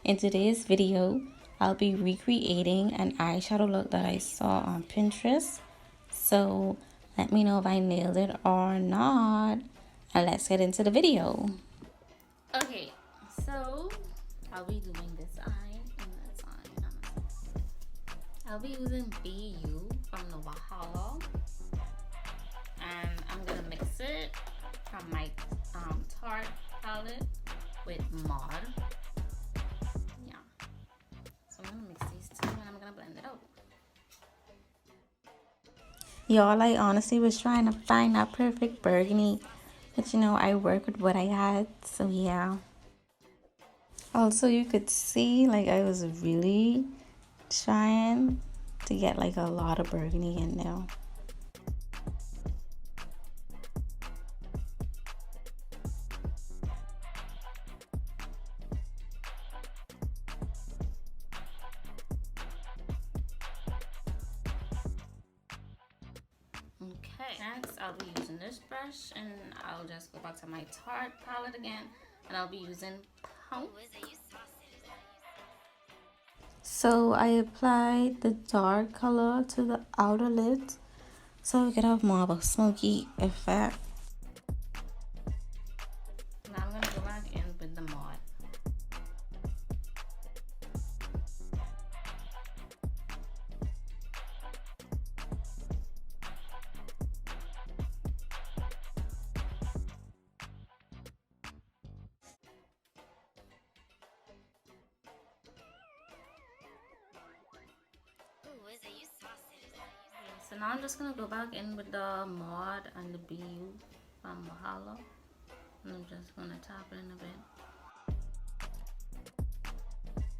In today's video, I'll be recreating an eyeshadow look that I saw on Pinterest. So let me know if I nailed it or not. And let's get into the video. Okay, so I'll be doing this eye and this eye. I'll be using BU from the Valhalla. And I'm going to mix it from my Tarte palette with Mod. Yeah. So I'm going to mix these two and I'm going to blend it out. Y'all, I honestly was trying to find that perfect burgundy. But you know, I work with what I had. So yeah. Also, you could see like I was really trying to get like a lot of burgundy in there. Okay, next I'll be using this brush and I'll just go back to my Tarte palette again and I'll be using Pump. So I applied the dark color to the outer lid so we could have more of a smoky effect. Now I'm going to go back in with the Mod. So now I'm just going to go back in with the Mod and the BU from Valhalla. And I'm just going to tap it in a bit.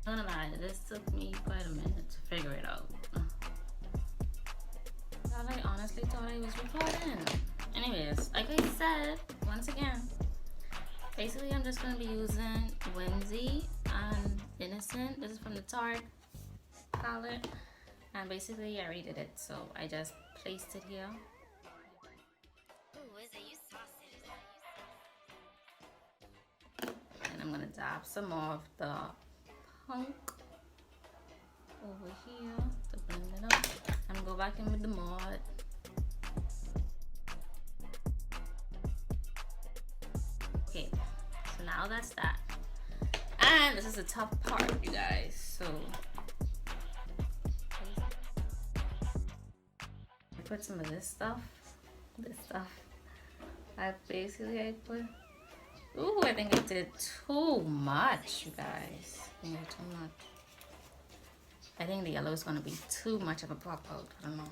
I'm not gonna lie, this took me quite a minute to figure it out. I honestly thought I was recording. Anyways, like I said, once again, basically I'm just going to be using Whimsy and Innocent. This is from the Tarte palette. And basically I already did it, so I just placed it here. And I'm gonna dab some more of the Punk over here to blend it up. And go back in with the Mod. Okay, so now that's that. And this is the tough part, you guys. So put some of this stuff. I put. Ooh, I think I did too much, you guys. I think I did too much. I think the yellow is gonna be too much of a pop out. I don't know.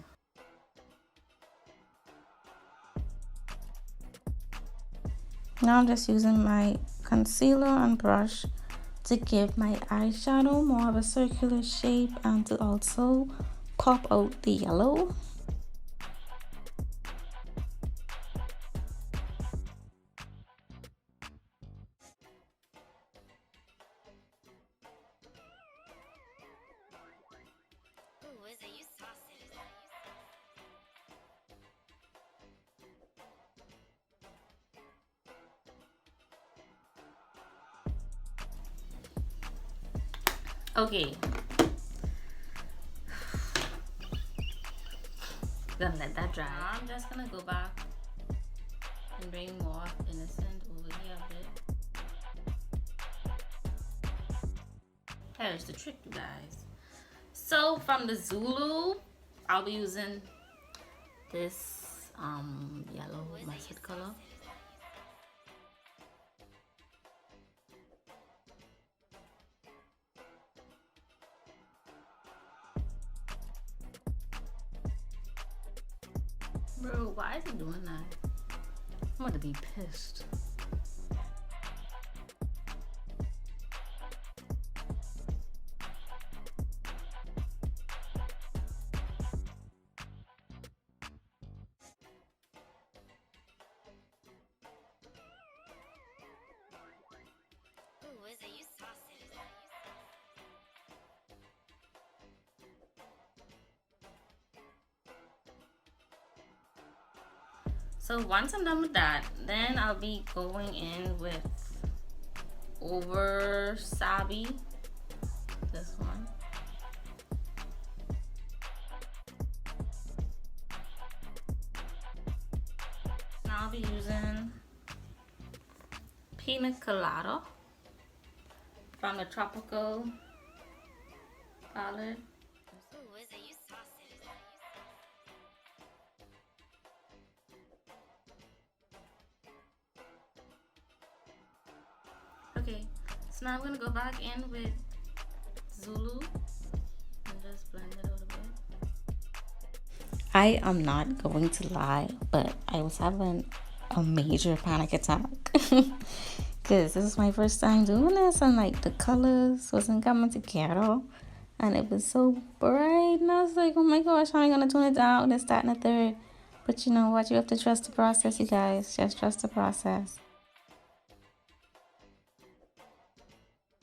Now I'm just using my concealer and brush to give my eyeshadow more of a circular shape and to also pop out the yellow. Okay. Gonna let that dry. I'm just gonna go back and bring more Innocent over here a bit. Here's the trick, you guys. So from the Zulu, I'll be using this yellow mustard color. Bro, why is he doing that? I'm about to be pissed. So once I'm done with that, then I'll be going in with Over Sabi I'll be using Pina Colada from the Tropical palette. Okay, so now I'm gonna go back in with Zulu and just blend it out a bit. I am not going to lie, but I was having a major panic attack because this is my first time doing this, and like the colors wasn't coming together, and it was so bright, and I was like, oh my gosh, how am I gonna tone it down? This, that, and the third. But you know what? You have to trust the process, you guys. Just trust the process.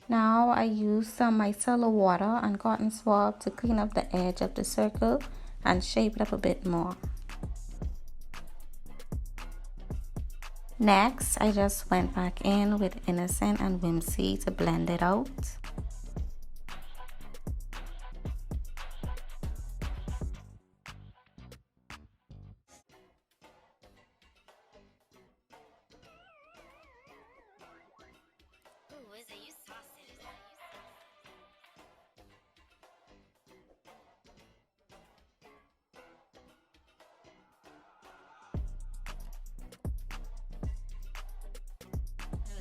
Now I use some micellar water and cotton swab to clean up the edge of the circle and shape it up a bit more. Next, I just went back in with Innocent and Whimsy to blend it out.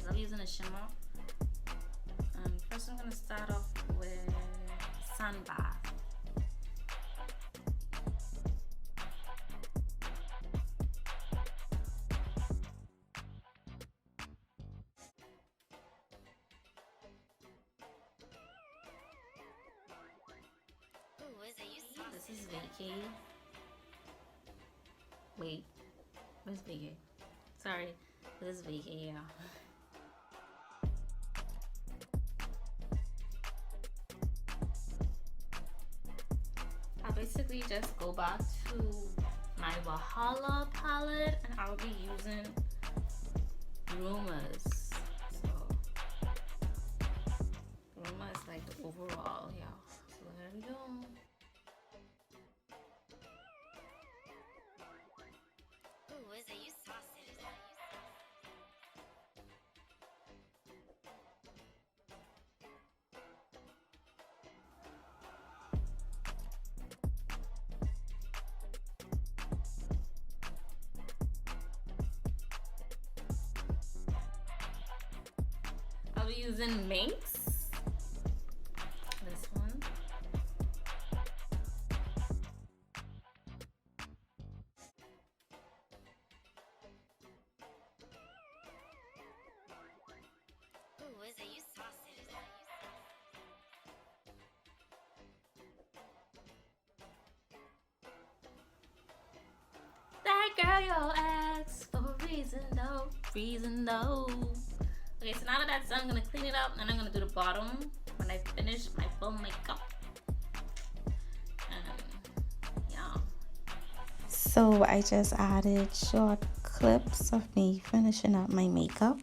I'm using a shimmer. First I'm going to start off with Sun Bath. This is Vacay. Wait, where's Vacay? Sorry, this is Vacay, yeah. I basically just go back to my Valhalla palette and I'll be using Rumors. So Rumor is like the overall, yeah. So there we go. I'll be using Minx. This one. That girl your ex for a reason though. Okay, so now that that's done, I'm gonna clean it up and I'm gonna do the bottom when I finish my full makeup. Yeah. So I just added short clips of me finishing up my makeup.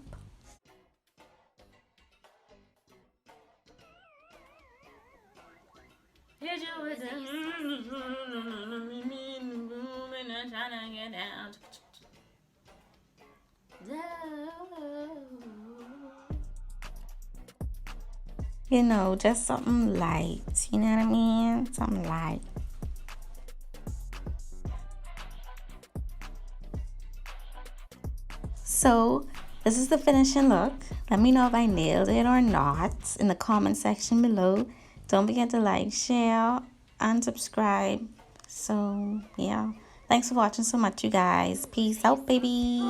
You know, just something light, you know what I mean? Something light. So, this is the finishing look. Let me know if I nailed it or not in the comment section below. Don't forget to like, share, and subscribe. So, yeah. Thanks for watching so much, you guys. Peace out, baby.